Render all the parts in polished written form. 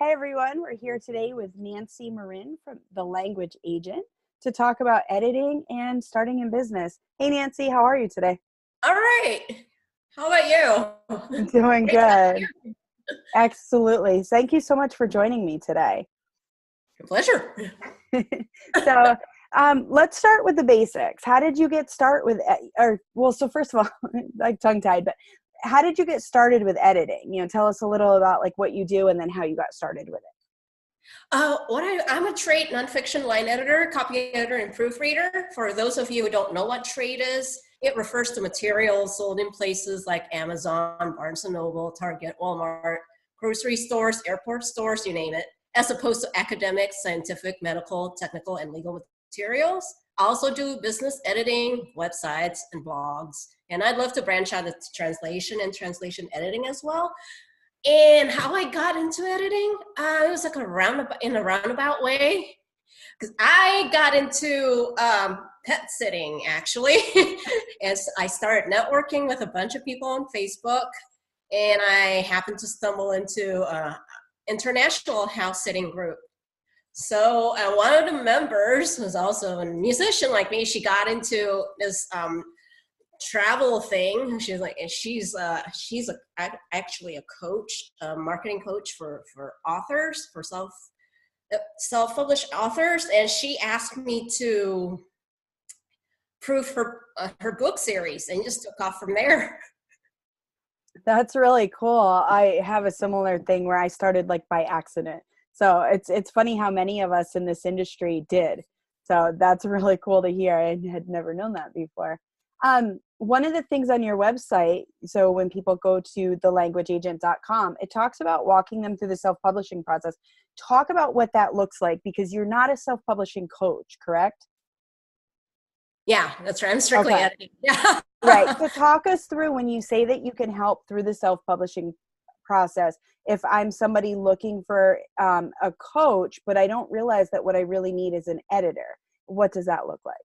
Hey everyone, we're here today with Nancee Marin from The Language Agent to talk about editing and starting in business. Hey Nancee, how are you today? All right. How about you? Doing Great to have good. you. Absolutely. Thank you so much for joining me today. Your pleasure. So let's start with the basics. How did you get started with, so first of all, like tongue-tied, but how did you get started with editing? Tell us a little about like what you do and then how you got started with it. I'm a trade nonfiction line editor, copy editor, and proofreader. For those of you who don't know what trade is, it refers to materials sold in places like Amazon, Barnes & Noble, Target, Walmart, grocery stores, airport stores, you name it, as opposed to academic, scientific, medical, technical, and legal materials. I also do business editing, websites, and blogs. And I'd love to branch out into translation and translation editing as well. And how I got into editing, it was like in a roundabout way. Because I got into pet sitting, actually. As I started networking with a bunch of people on Facebook, and I happened to stumble into an international house sitting group. So one of the members was also a musician like me. She got into this travel thing. Actually a coach, a marketing coach for authors, for self-published authors, and she asked me to proof her book series, and just took off from there. That's really cool. I have a similar thing where I started like by accident. So it's funny how many of us in this industry did. So that's really cool to hear. I had never known that before. One of the things on your website, so when people go to thelanguageagent.com, it talks about walking them through the self-publishing process. Talk about what that looks like, because you're not a self-publishing coach, correct? Yeah, that's right. I'm strictly Okay. editing. Yeah. Right. So talk us through when you say that you can help through the self-publishing process. If I'm somebody looking for a coach, but I don't realize that what I really need is an editor, what does that look like?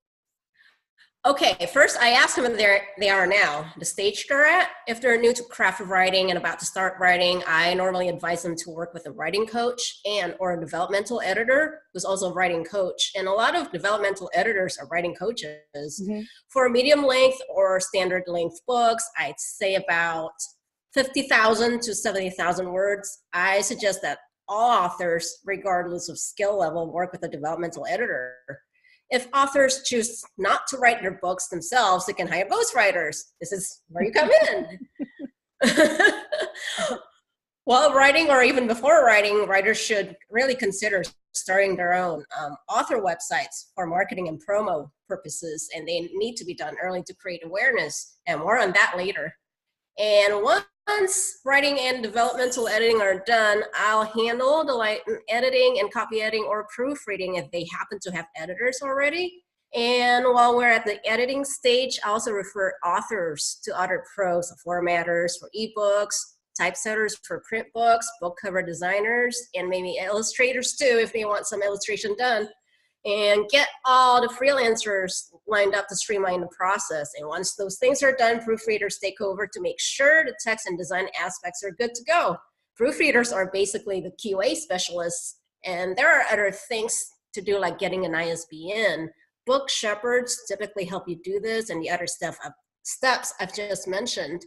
Okay, first I ask them if they are now, the stage they're at. If they're new to craft of writing and about to start writing, I normally advise them to work with a writing coach or a developmental editor who's also a writing coach. And a lot of developmental editors are writing coaches. Mm-hmm. For medium length or standard length books, I'd say about 50,000 to 70,000 words. I suggest that all authors, regardless of skill level, work with a developmental editor. If authors choose not to write their books themselves, they can hire ghostwriters. This is where you come in. While writing, or even before writing, writers should really consider starting their own author websites for marketing and promo purposes, and they need to be done early to create awareness, and more on that later. And once writing and developmental editing are done, I'll handle the editing and copy editing or proofreading if they happen to have editors already. And while we're at the editing stage, I also refer authors to other pros, formatters for ebooks, typesetters for print books, book cover designers, and maybe illustrators too if they want some illustration done. And get all the freelancers lined up to streamline the process. And once those things are done, proofreaders take over to make sure the text and design aspects are good to go. Proofreaders are basically the QA specialists, and there are other things to do, like getting an ISBN. Book shepherds typically help you do this, and the other steps I've just mentioned.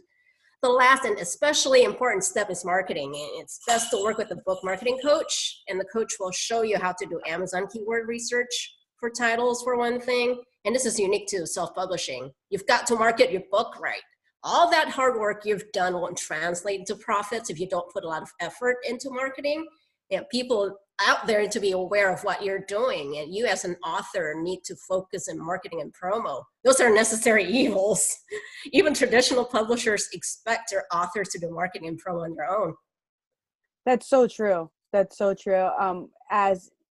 The last and especially important step is marketing. It's best to work with a book marketing coach, and the coach will show you how to do Amazon keyword research for titles, for one thing. And this is unique to self-publishing. You've got to market your book right. All that hard work you've done won't translate into profits if you don't put a lot of effort into marketing. And people out there to be aware of what you're doing, and you as an author need to focus on marketing and promo. Those are necessary evils. Even traditional publishers expect their authors to do marketing and promo on their own. That's so true. That's so true.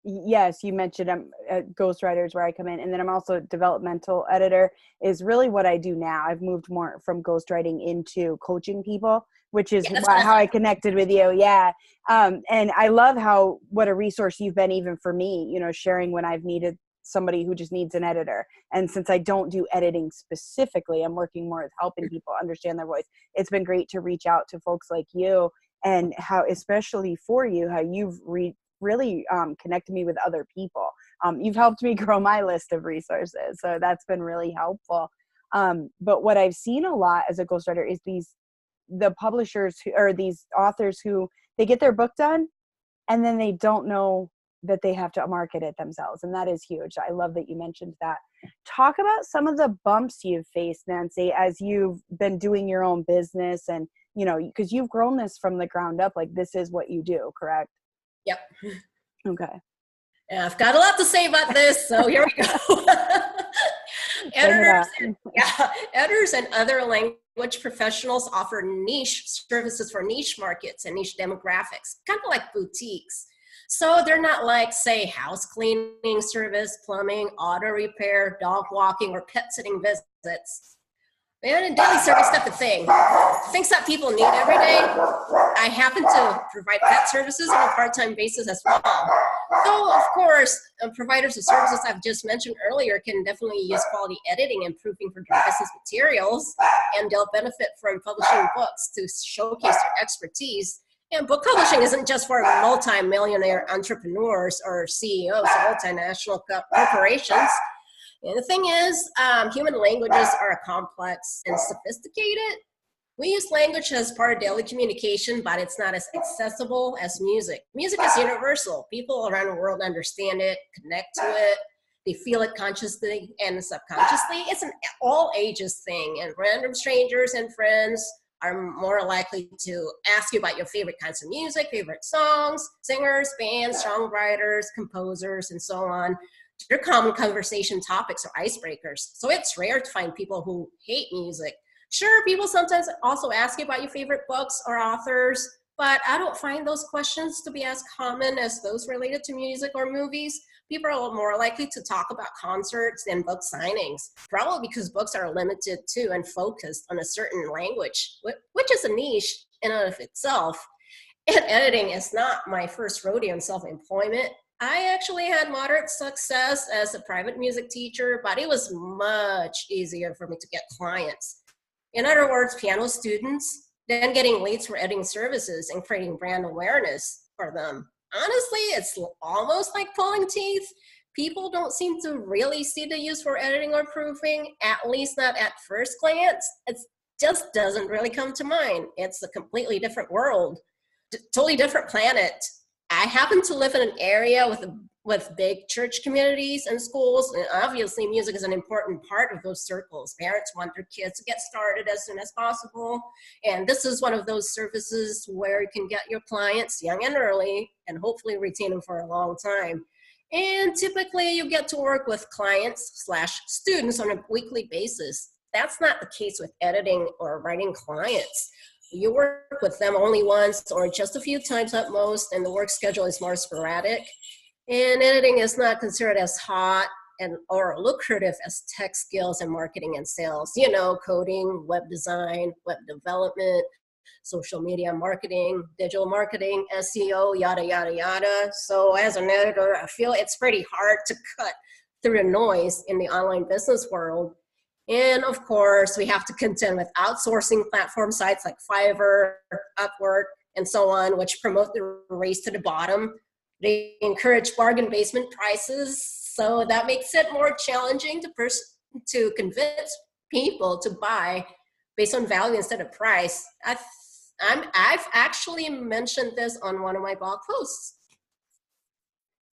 Yes, you mentioned I'm ghostwriters where I come in, and then I'm also a developmental editor is really what I do now. I've moved more from ghostwriting into coaching people, which is how I connected with you. Yeah. And I love what a resource you've been even for me, sharing when I've needed somebody who just needs an editor. And since I don't do editing specifically, I'm working more with helping people understand their voice. It's been great to reach out to folks like you and how, especially for you, how you've really connected me with other people. You've helped me grow my list of resources, so that's been really helpful. But what I've seen a lot as a ghostwriter is the publishers or these authors who they get their book done and then they don't know that they have to market it themselves. And that is huge. I love that you mentioned that. Talk about some of the bumps you've faced, Nancee, as you've been doing your own business and, because you've grown this from the ground up, like this is what you do, correct? Yep. Okay. And I've got a lot to say about this, so here we go. Editors and other language professionals offer niche services for niche markets and niche demographics, kind of like boutiques. So they're not like, say, house cleaning service, plumbing, auto repair, dog walking, or pet sitting visits. And daily service type of thing. Things that people need every day. I happen to provide pet services on a part-time basis as well. So, of course, providers of services I've just mentioned earlier can definitely use quality editing and proofing for their business materials, and they'll benefit from publishing books to showcase their expertise. And book publishing isn't just for multi-millionaire entrepreneurs or CEOs of multinational corporations. And the thing is, human languages are complex and sophisticated. We use language as part of daily communication, but it's not as accessible as music. Music is universal. People around the world understand it, connect to it. They feel it consciously and subconsciously. It's an all ages thing, and random strangers and friends are more likely to ask you about your favorite kinds of music, favorite songs, singers, bands, songwriters, composers, and so on. They're common conversation topics or icebreakers. So it's rare to find people who hate music. Sure, people sometimes also ask you about your favorite books or authors, but I don't find those questions to be as common as those related to music or movies. People are more likely to talk about concerts and book signings, probably because books are limited to and focused on a certain language, which is a niche in and of itself. And editing is not my first rodeo in self-employment. I actually had moderate success as a private music teacher, but it was much easier for me to get clients. In other words, piano students, then getting leads for editing services and creating brand awareness for them. Honestly, it's almost like pulling teeth. People don't seem to really see the use for editing or proofing, at least not at first glance. It just doesn't really come to mind. It's a completely different world, totally different planet. I happen to live in an area with big church communities and schools, and obviously music is an important part of those circles. Parents want their kids to get started as soon as possible, and this is one of those services where you can get your clients young and early and hopefully retain them for a long time. And typically you get to work with clients/students on a weekly basis. That's not the case with editing or writing clients. You work with them only once or just a few times at most, and the work schedule is more sporadic. And editing is not considered as hot or lucrative as tech skills and marketing and sales. Coding, web design, web development, social media marketing, digital marketing, SEO, yada, yada, yada. So as an editor, I feel it's pretty hard to cut through the noise in the online business world. And of course, we have to contend with outsourcing platform sites like Fiverr, Upwork, and so on, which promote the race to the bottom. They encourage bargain basement prices, so that makes it more challenging to convince people to buy based on value instead of price. I've actually mentioned this on one of my blog posts.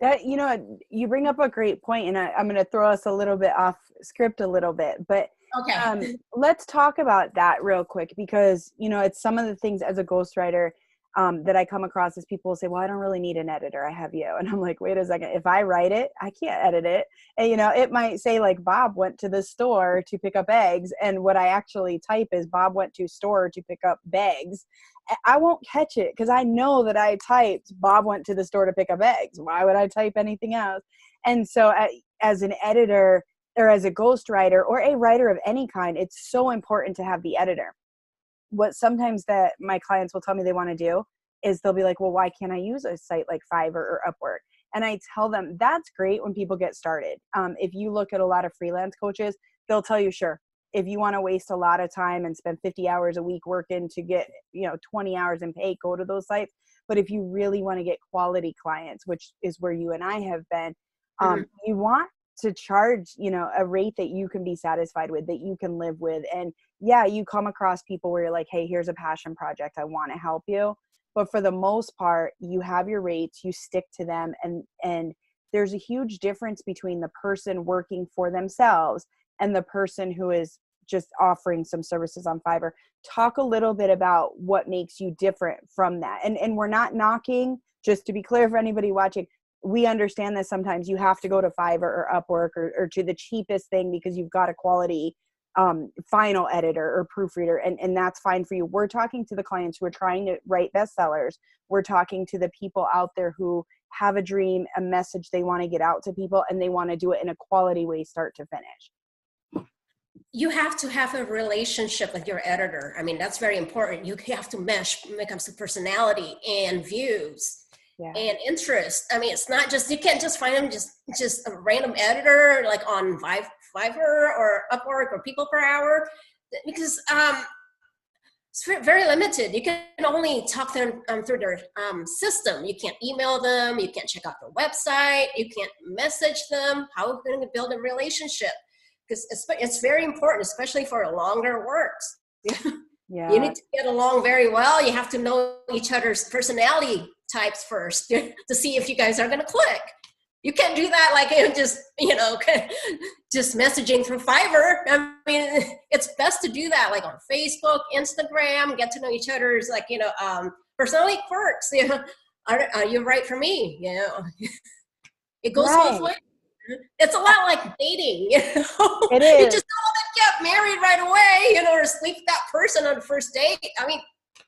That, you bring up a great point, and I'm going to throw us a little bit off script a little bit, but okay. Let's talk about that real quick, because, it's some of the things as a ghostwriter that I come across is people will say, well, I don't really need an editor. I have you. And I'm like, wait a second. If I write it, I can't edit it. And, it might say like Bob went to the store to pick up eggs. And what I actually type is Bob went to store to pick up bags. I won't catch it because I know that I typed Bob went to the store to pick up eggs. Why would I type anything else? And so as an editor or as a ghostwriter or a writer of any kind, it's so important to have the editor. What sometimes that my clients will tell me they want to do is they'll be like, well, why can't I use a site like Fiverr or Upwork? And I tell them that's great when people get started. If you look at a lot of freelance coaches, they'll tell you, sure, if you want to waste a lot of time and spend 50 hours a week working to get, 20 hours in pay, go to those sites. But if you really want to get quality clients, which is where you and I have been, you want to charge, a rate that you can be satisfied with, that you can live with. And yeah, you come across people where you're like, hey, here's a passion project, I want to help you. But for the most part, you have your rates, you stick to them. And there's a huge difference between the person working for themselves and the person who is just offering some services on Fiverr. Talk a little bit about what makes you different from that. And we're not knocking, just to be clear for anybody watching, we understand that sometimes you have to go to Fiverr or Upwork or to the cheapest thing because you've got a quality final editor or proofreader, and that's fine for you. We're talking to the clients who are trying to write bestsellers. We're talking to the people out there who have a dream, a message they want to get out to people, and they want to do it in a quality way, start to finish. You have to have a relationship with your editor. I mean, that's very important. You have to mesh when it comes to personality and views. Yeah. And interest. I mean, it's not just, you can't just find them just a random editor like on Fiverr or Upwork or People Per Hour, because it's very limited. You can only talk to them through their system. You can't email them. You can't check out their website. You can't message them. How are we going to build a relationship? Because it's very important, especially for longer works. Yeah. You need to get along very well. You have to know each other's personality types first to see if you guys are going to click. You can't do that like just messaging through Fiverr. I mean, it's best to do that like on Facebook, Instagram, get to know each other's personality quirks. Are you right for me? It goes both ways. It's a lot like dating. It is. You just don't want to get married right away, or sleep with that person on the first date. I mean,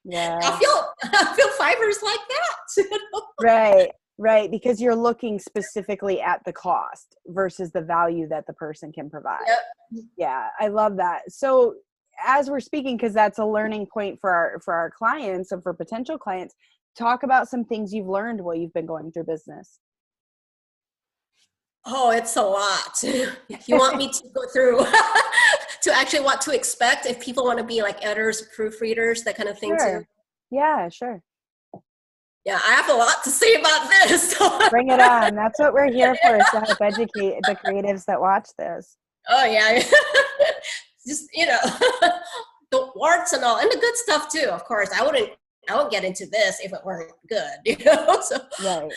yeah. I feel Fiverr's like that. Right. Because you're looking specifically at the cost versus the value that the person can provide. Yep. Yeah, I love that. So as we're speaking, because that's a learning point for our clients and for potential clients, talk about some things you've learned while you've been going through business. Oh, it's a lot. If you want me to go through to actually what to expect, if people want to be like editors, proofreaders, that kind of thing too. Yeah, sure. Yeah, I have a lot to say about this. Bring it on. That's what we're here for, is to help educate the creatives that watch this. Oh yeah. Just, the warts and all, and the good stuff too, of course. I won't get into this if it weren't good, So right.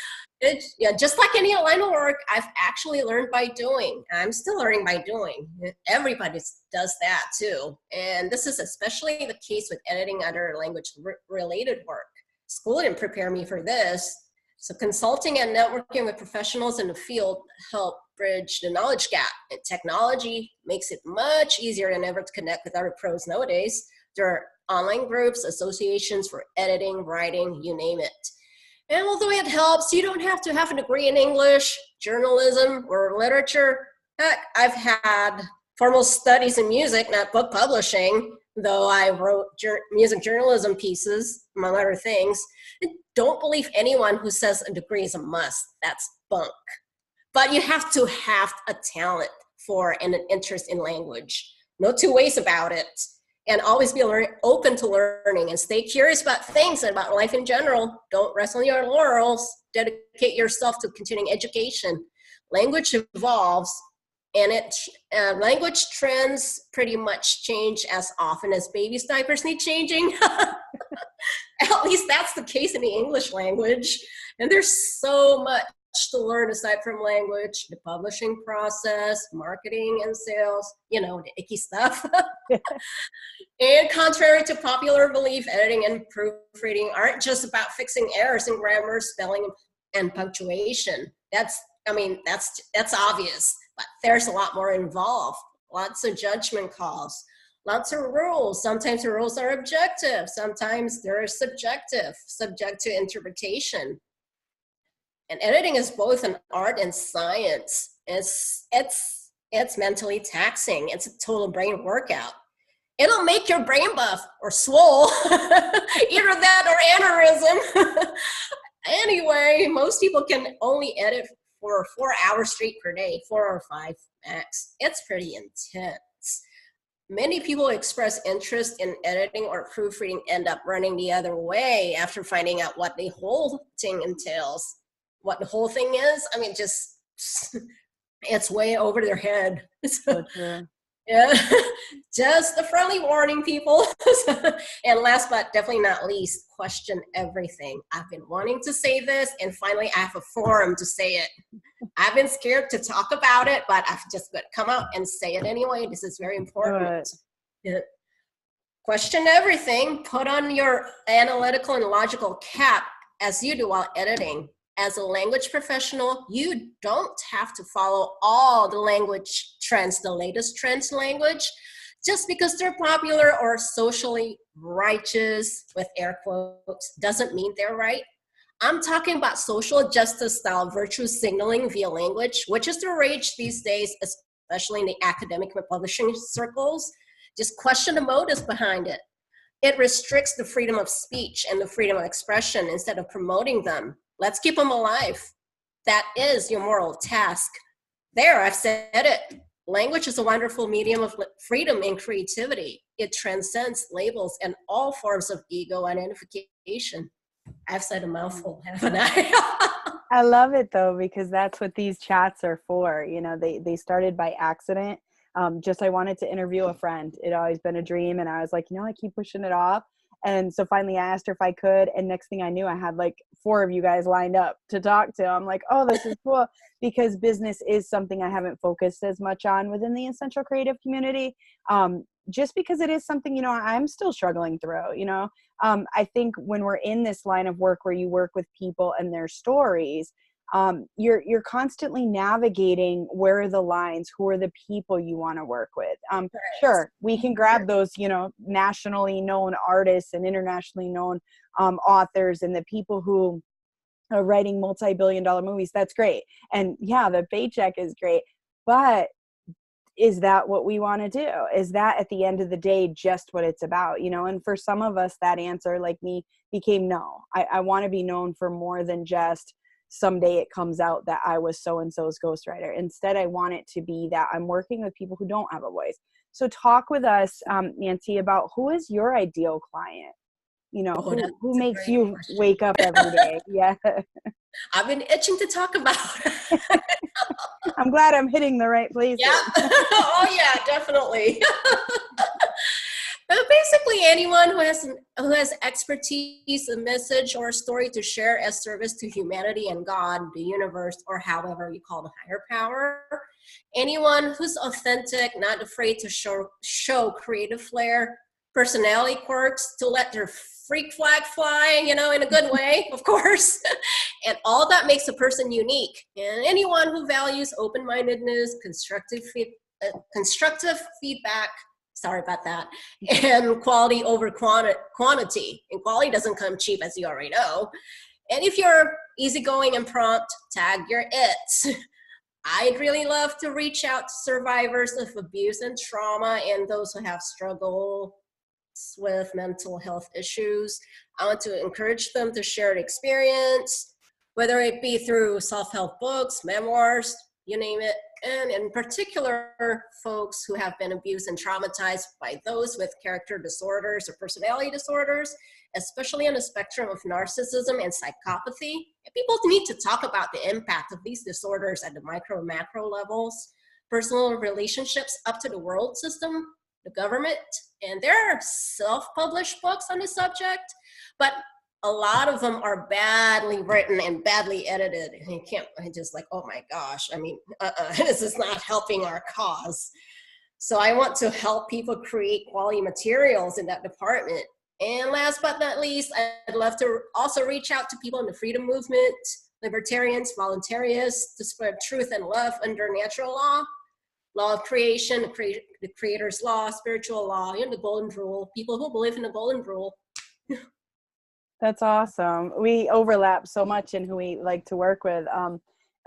Just like any line of work, I've actually learned by doing. I'm still learning by doing. Everybody does that too. And this is especially the case with editing other language-related work. School didn't prepare me for this. So consulting and networking with professionals in the field help bridge the knowledge gap. And technology makes it much easier than ever to connect with other pros nowadays. There are online groups, associations for editing, writing, you name it. And although it helps, you don't have to have a degree in English, journalism, or literature. Heck, I've had formal studies in music, not book publishing, though I wrote music journalism pieces, among other things. And don't believe anyone who says a degree is a must. That's bunk. But you have to have a talent for and an interest in language. No two ways about it. And always be open to learning and stay curious about things and about life in general. Don't rest on your laurels. Dedicate yourself to continuing education. Language evolves, and language trends pretty much change as often as babies' diapers need changing. At least that's the case in the English language. And there's so much to learn aside from language, the publishing process, marketing and sales, the icky stuff. And contrary to popular belief, editing and proofreading aren't just about fixing errors in grammar, spelling, and punctuation. That's obvious, but there's a lot more involved. Lots of judgment calls, lots of rules. Sometimes the rules are objective. Sometimes they're subjective, subject to interpretation. And editing is both an art and science. It's mentally taxing. It's a total brain workout. It'll make your brain buff or swole, either that or aneurysm. Anyway, most people can only edit for 4 hours straight per day, 4 or 5 max. It's pretty intense. many people who express interest in editing or proofreading end up running the other way after finding out what the whole thing entails. What the whole thing is, I mean, just it's way over their head. So true. Yeah, just a friendly warning, people. And last but definitely not least, question everything. I've been wanting to say this, and finally I have a forum to say it. I've been scared to talk about it, but I've just got to come out and say it anyway. This is very important. Yeah. Question everything. Put on your analytical and logical cap as you do while editing. As a language professional, you don't have to follow all the language trends, the latest trends language, just because they're popular or socially righteous, with air quotes, doesn't mean they're right. I'm talking about social justice style virtue signaling via language, which is the rage these days, especially in the academic and publishing circles. Just question the motives behind it. It restricts the freedom of speech and the freedom of expression instead of promoting them. Let's keep them alive. That is your moral task. There, I've said it. Language is a wonderful medium of freedom and creativity. It transcends labels and all forms of ego identification. I've said a mouthful, haven't I? I love it though, because that's what these chats are for. You know, they started by accident. Just I wanted to interview a friend. It always been a dream, and I was like, I keep pushing it off. And so finally I asked her if I could, and next thing I knew, I had like 4 of you guys lined up to talk to. I'm like, oh, this is cool, because business is something I haven't focused as much on within the Essential Creative community. Just because it is something, I'm still struggling through, I think when we're in this line of work where you work with people and their stories, you're constantly navigating where are the lines, who are the people you want to work with. Sure, we can grab those, nationally known artists and internationally known authors and the people who are writing multi-billion-dollar movies. That's great. And yeah, the paycheck is great. But is that what we want to do? Is that at the end of the day just what it's about? And for some of us, that answer, like me, became no. I want to be known for more than just someday it comes out that I was so-and-so's ghostwriter. Instead, I want it to be that I'm working with people who don't have a voice. So talk with us, Nancee, about who is your ideal client? Who makes you wake up every day? Yeah. I've been itching to talk about it. I'm glad I'm hitting the right places. Yeah. Oh yeah, definitely. But basically anyone who has expertise, a message, or a story to share as service to humanity and God, the universe, or however you call the higher power. Anyone who's authentic, not afraid to show creative flair, personality quirks, to let their freak flag fly, in a good way, of course. And all that makes a person unique. And anyone who values open-mindedness, constructive feedback, sorry about that, and quality over quantity. And quality doesn't come cheap, as you already know. And if you're easygoing and prompt, tag your it. I'd really love to reach out to survivors of abuse and trauma and those who have struggled with mental health issues. I want to encourage them to share the experience, whether it be through self-help books, memoirs, you name it. And in particular, folks who have been abused and traumatized by those with character disorders or personality disorders, especially on the spectrum of narcissism and psychopathy. And people need to talk about the impact of these disorders at the micro and macro levels, personal relationships up to the world system, the government. And there are self-published books on the subject, but a lot of them are badly written and badly edited. And you can't, I just like, oh my gosh, this is not helping our cause. So I want to help people create quality materials in that department. And last but not least, I'd love to also reach out to people in the freedom movement, libertarians, voluntarists, to spread truth and love under natural law of creation, the creator's law, spiritual law, the golden rule, people who believe in the golden rule. That's awesome. We overlap so much in who we like to work with.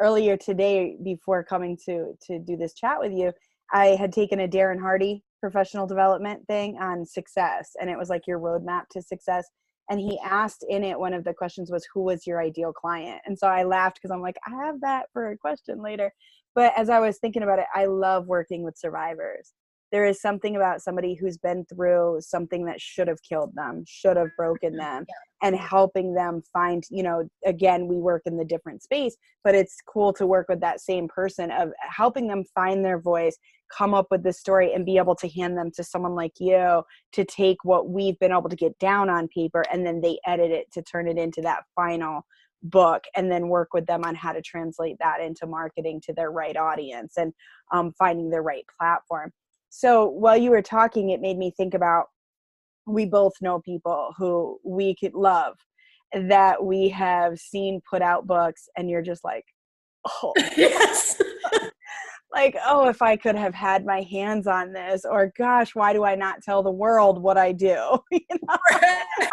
Earlier today, before coming to do this chat with you, I had taken a Darren Hardy professional development thing on success, and it was like your roadmap to success. And he asked in it, one of the questions was, who was your ideal client? And so I laughed because I'm like, I have that for a question later. But as I was thinking about it, I love working with survivors. there is something about somebody who's been through something that should have killed them, should have broken them, and helping them find, you know, again, we work in the different space, but it's cool to work with that same person of helping them find their voice, come up with the story, and be able to hand them to someone like you to take what we've been able to get down on paper, and then they edit it to turn it into that final book, and then work with them on how to translate that into marketing to their right audience, and finding their right platform. So while you were talking, it made me think about, we both know people who we could love that we have seen put out books, and you're just like, oh, Yes. like, oh, if I could have had my hands on this, or gosh, why do I not tell the world what I do? You know?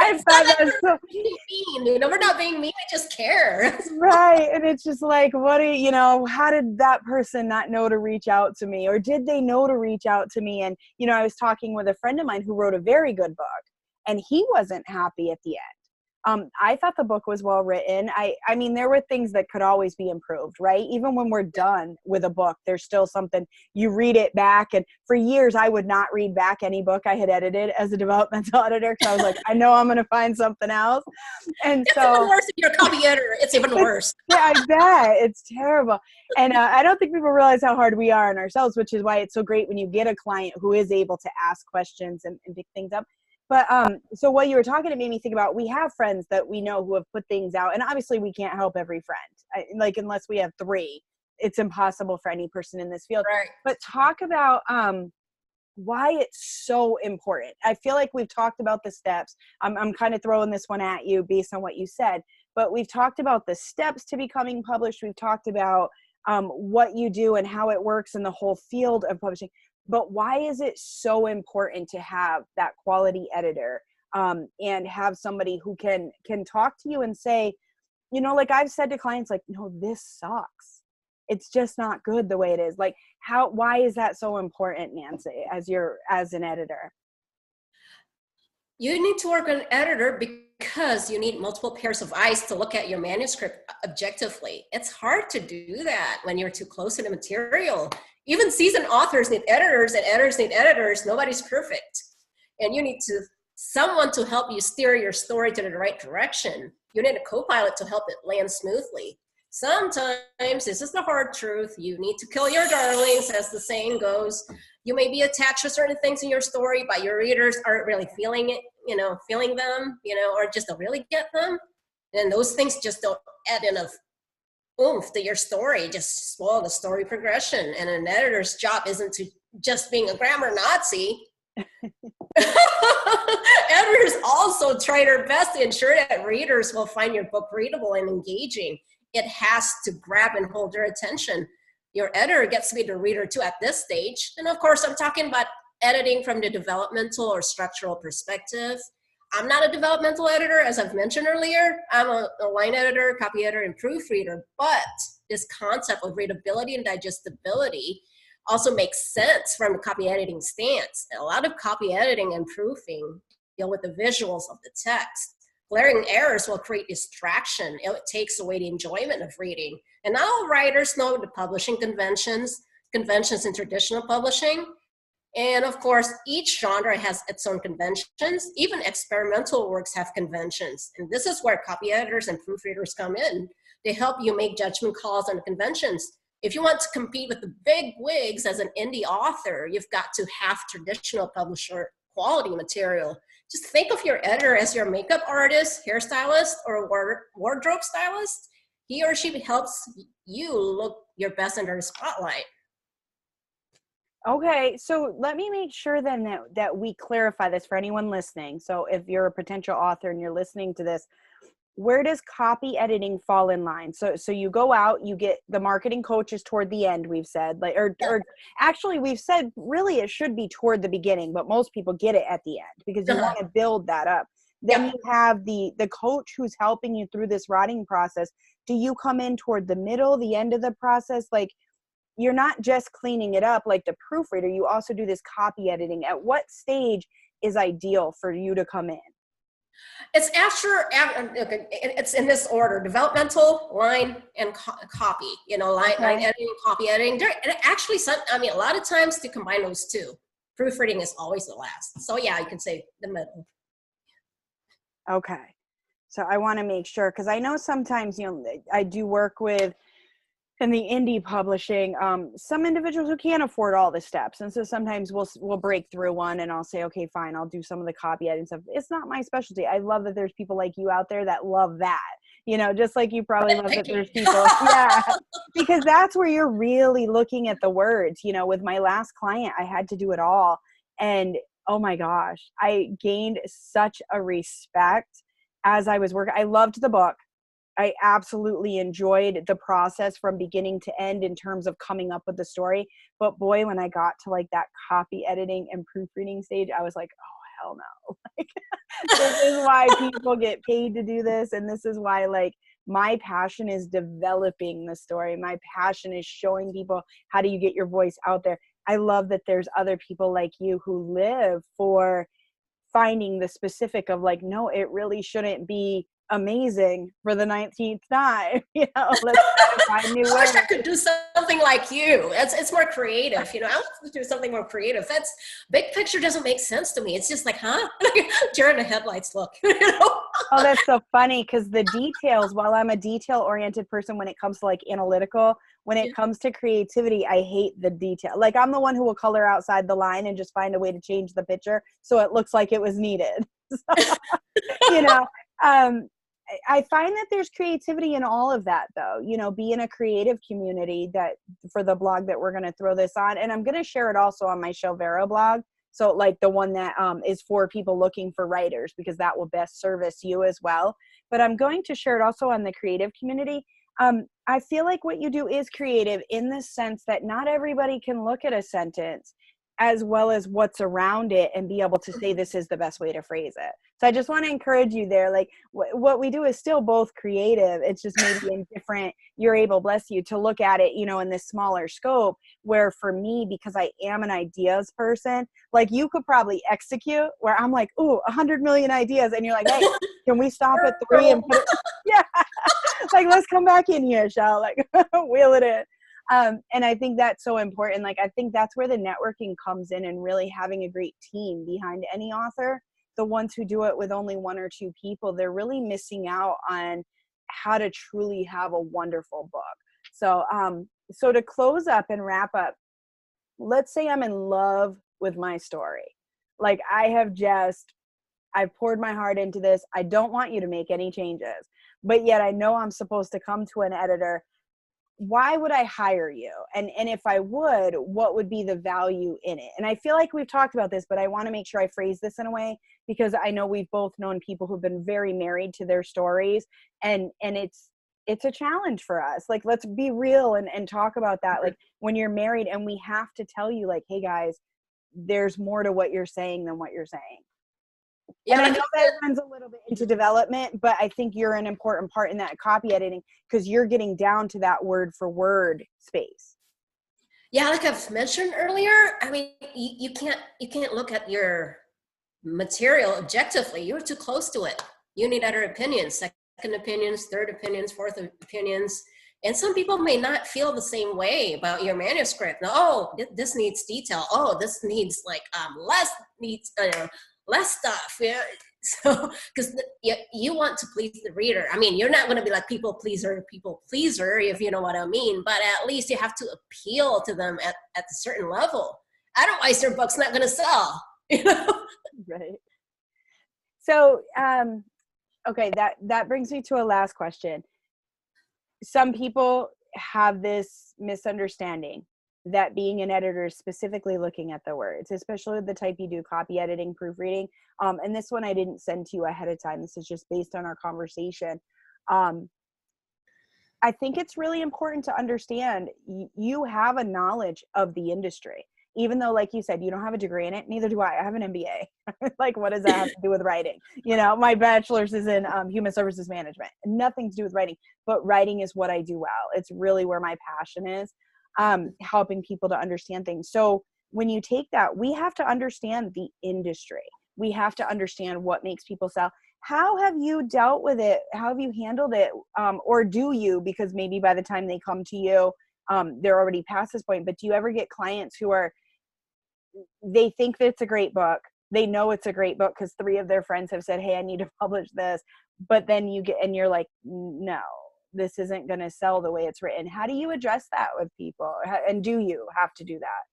I thought that so mean. You know, we're not being mean. I just care. right. And it's just like, what do you know, how did that person not know to reach out to me? Or did they know to reach out to me? And, you know, I was talking with a friend of mine who wrote a very good book, and he wasn't happy at the end. I thought the book was well written. I mean, there were things that could always be improved, right? Even when we're done with a book, there's still something, you read it back. And for years, I would not read back any book I had edited as a developmental editor, because I was like, I know I'm going to find something else. And It's so even worse if you're a copy editor. It's even worse. yeah, I bet. It's terrible. And I don't think people realize how hard we are on ourselves, which is why it's so great when you get a client who is able to ask questions and pick things up. But so while you were talking, it made me think about, we have friends that we know who have put things out, and obviously we can't help every friend. Like, unless we have 3, it's impossible for any person in this field. Right. But talk about why it's so important. I feel like we've talked about the steps. I'm kind of throwing this one at you based on what you said, but we've talked about the steps to becoming published. We've talked about what you do and how it works in the whole field of publishing. But why is it so important to have that quality editor and have somebody who can talk to you and say, you know, like I've said to clients, like, no, this sucks. It's just not good the way it is. Like, why is that so important, Nancee, as an editor? You need to work with an editor because you need multiple pairs of eyes to look at your manuscript objectively. It's hard to do that when you're too close to the material. Even seasoned authors need editors, and editors need editors. Nobody's perfect. And you need someone to help you steer your story to the right direction. You need a co-pilot to help it land smoothly. Sometimes, this is the hard truth, you need to kill your darlings, as the saying goes. You may be attached to certain things in your story, but your readers aren't really feeling it, feeling them, or just don't really get them. And those things just don't add enough oomph to your story, just spoil the story progression. And an editor's job isn't to just being a grammar Nazi. Editors also try their best to ensure that readers will find your book readable and engaging. It has to grab and hold their attention. Your editor gets to be the reader too at this stage. And of course, I'm talking about editing from the developmental or structural perspective. I'm not a developmental editor, as I've mentioned earlier. I'm a line editor, copy editor, and proofreader. But this concept of readability and digestibility also makes sense from the copy editing stance. A lot of copy editing and proofing deal with the visuals of the text. Glaring errors will create distraction. It takes away the enjoyment of reading. And not all writers know the publishing conventions in traditional publishing. And of course, each genre has its own conventions. Even experimental works have conventions. And this is where copy editors and proofreaders come in. They help you make judgment calls on the conventions. If you want to compete with the big wigs as an indie author, you've got to have traditional publisher quality material. Just think of your editor as your makeup artist, hairstylist, or wardrobe stylist. He or she helps you look your best under the spotlight. Okay, so let me make sure then that we clarify this for anyone listening. So if you're a potential author and you're listening to this, where does copy editing fall in line? So you go out, you get the marketing coaches toward the end, we've said, like, or actually we've said really it should be toward the beginning, but most people get it at the end because you want to build that up. Then you have the coach who's helping you through this writing process. Do you come in toward the middle, the end of the process? Like, you're not just cleaning it up like the proofreader, you also do this copy editing. At what stage is ideal for you to come in? It's it's in this order: developmental, line, and copy. Line editing, copy editing. And actually, a lot of times to combine those two. proofreading is always the last. So yeah, you can say the middle. Okay. So I want to make sure, because I know sometimes, I do work with in the indie publishing, some individuals who can't afford all the steps. And so sometimes we'll break through one and I'll say, okay, fine, I'll do some of the copy editing stuff. It's not my specialty. I love that there's people like you out there that love that, just like you probably love that there's people. Yeah, because that's where you're really looking at the words. With my last client, I had to do it all. And oh my gosh, I gained such a respect as I was working. I loved the book. I absolutely enjoyed the process from beginning to end in terms of coming up with the story. But boy, when I got to like that copy editing and proofreading stage, I was like, oh, hell no. Like, this is why people get paid to do this. And this is why, like, my passion is developing the story. My passion is showing people how do you get your voice out there. I love that there's other people like you who live for finding the specific of like, no, it really shouldn't be amazing for the 19th time. Let's try to find new I wish ways. I could do something like you. It's more creative. I want to do something more creative. That's big picture doesn't make sense to me. It's just like, huh? During the headlights look. Oh, that's so funny, because the details, while I'm a detail-oriented person when it comes to like analytical, when it comes to creativity, I hate the detail. Like, I'm the one who will color outside the line and just find a way to change the picture so it looks like it was needed. So, I find that there's creativity in all of that, though. Be in a creative community that for the blog that we're going to throw this on, and I'm going to share it also on my show Vera blog. So like the one that is for people looking for writers, because that will best service you as well. But I'm going to share it also on the creative community. I feel like what you do is creative in the sense that not everybody can look at a sentence as well as what's around it and be able to say this is the best way to phrase it. So I just want to encourage you there. Like what we do is still both creative. It's just maybe in different, you're able, bless you, to look at it, in this smaller scope, where for me, because I am an ideas person, like you could probably execute where I'm like, ooh, 100 million ideas. And you're like, hey, can we stop at 3 and put it? Yeah. Like, let's come back in here, shall like wheel it in. And I think that's so important. Like, I think that's where the networking comes in, and really having a great team behind any author. The ones who do it with only 1 or 2 people, they're really missing out on how to truly have a wonderful book. So, so to close up and wrap up, let's say I'm in love with my story. Like, I've poured my heart into this. I don't want you to make any changes, but yet I know I'm supposed to come to an editor. Why would I hire you? And if I would, what would be the value in it? And I feel like we've talked about this, but I want to make sure I phrase this in a way, because I know we've both known people who've been very married to their stories, and it's a challenge for us. Like, let's be real and talk about that. Like, when you're married and we have to tell you, like, hey guys, there's more to what you're saying than what you're saying. And I know that runs a little bit into development, but I think you're an important part in that copy editing, because you're getting down to that word for word space. Yeah, like I've mentioned earlier, I mean, you can't look at your material objectively. You're too close to it. You need other opinions, second opinions, third opinions, fourth opinions. And some people may not feel the same way about your manuscript. Oh, this needs detail. Oh, this needs like less stuff. Yeah. So, because you want to please the reader. I mean, you're not going to be like people pleaser, if you know what I mean. But at least you have to appeal to them at a certain level. Otherwise, their book's not going to sell. Right. So, okay, that brings me to a last question. Some people have this misunderstanding that being an editor is specifically looking at the words, especially the type you do, copy editing, proofreading. And this one I didn't send to you ahead of time. This is just based on our conversation. I think it's really important to understand you have a knowledge of the industry, even though, like you said, you don't have a degree in it. Neither do I. I have an MBA. Like, what does that have to do with writing? My bachelor's is in human services management. Nothing to do with writing, but writing is what I do well. It's really where my passion is, helping people to understand things. So when you take that, we have to understand the industry. We have to understand what makes people sell. How have you dealt with it? How have you handled it? Or do you, because maybe by the time they come to you, they're already past this point, but do you ever get clients who are they think that it's a great book. They know it's a great book because 3 of their friends have said, hey, I need to publish this. But then you're like, no, this isn't going to sell the way it's written. How do you address that with people? And do you have to do that?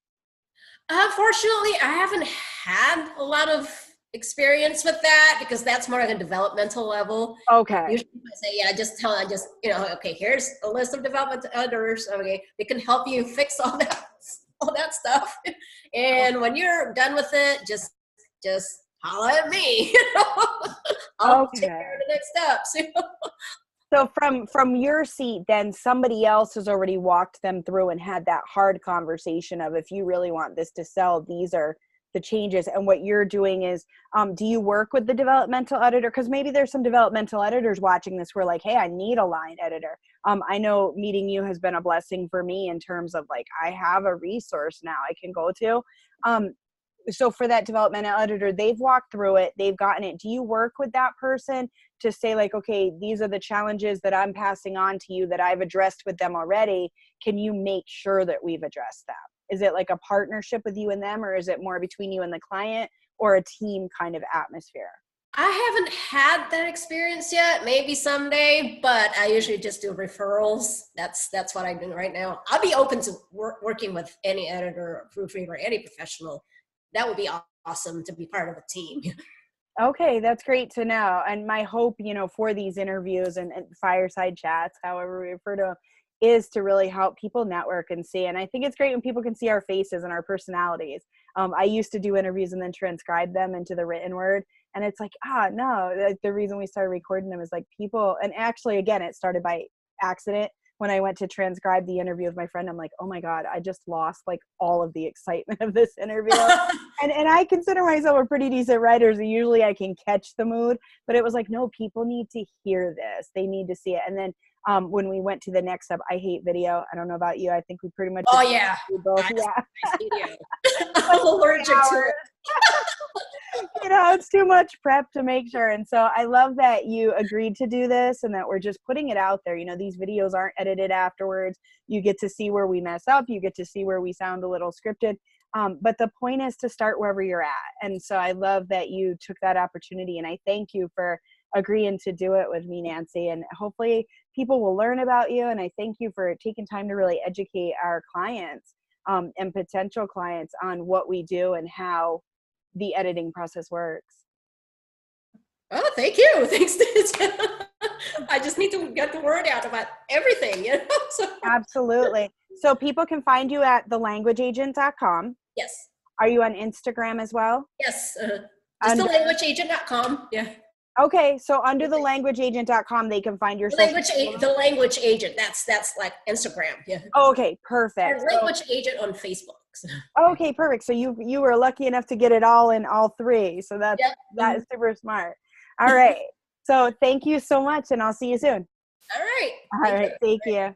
Unfortunately, I haven't had a lot of experience with that because that's more like a developmental level. Okay. Usually I say, okay, here's a list of developmental editors. Okay, they can help you fix all that stuff. And when you're done with it, just holler at me. I'll take care of the next steps. So from your seat, then somebody else has already walked them through and had that hard conversation of, if you really want this to sell, these are the changes. And what you're doing is, do you work with the developmental editor? Because maybe there's some developmental editors watching this who are like, hey, I need a line editor. I know meeting you has been a blessing for me in terms of like, I have a resource now I can go to. So for that developmental editor, they've walked through it, they've gotten it. Do you work with that person to say like, okay, these are the challenges that I'm passing on to you that I've addressed with them already. Can you make sure that we've addressed them? Is it like a partnership with you and them, or is it more between you and the client, or a team kind of atmosphere? I haven't had that experience yet. Maybe someday, but I usually just do referrals. That's what I'm doing right now. I'll be open to working with any editor or proofreader, any professional. That would be awesome to be part of a team. Okay, that's great to know. And my hope, for these interviews and fireside chats, however we refer to them, is to really help people network and see. And I think it's great when people can see our faces and our personalities. I used to do interviews and then transcribe them into the written word. And it's like, no, the reason we started recording them is like people, and actually, again, it started by accident. When I went to transcribe the interview with my friend, I'm like, oh my God, I just lost like all of the excitement of this interview. and I consider myself a pretty decent writer, so usually I can catch the mood, but it was like, no, people need to hear this. They need to see it. And then when we went to the next step, I hate video. I don't know about you. I think we pretty much. Oh yeah. Both. I'm allergic to it. It's too much prep to make sure. And so I love that you agreed to do this and that we're just putting it out there. These videos aren't edited afterwards. You get to see where we mess up. You get to see where we sound a little scripted. But the point is to start wherever you're at. And so I love that you took that opportunity. And I thank you for agreeing to do it with me, Nancee. And hopefully people will learn about you. And I thank you for taking time to really educate our clients and potential clients on what we do and how the editing process works. Oh, thank you. Thanks. I just need to get the word out about everything, So. Absolutely. So people can find you at thelanguageagent.com. Yes. Are you on Instagram as well? Yes. Just thelanguageagent.com. Yeah. Okay. So under thelanguageagent.com, they can find your the language agent. That's like Instagram. Yeah. Oh, okay. Perfect. Or language agent on Facebook. Okay, perfect. So you were lucky enough to get it all in all 3. So that is super smart. All right. So thank you so much, and I'll see you soon. All right. Thank you.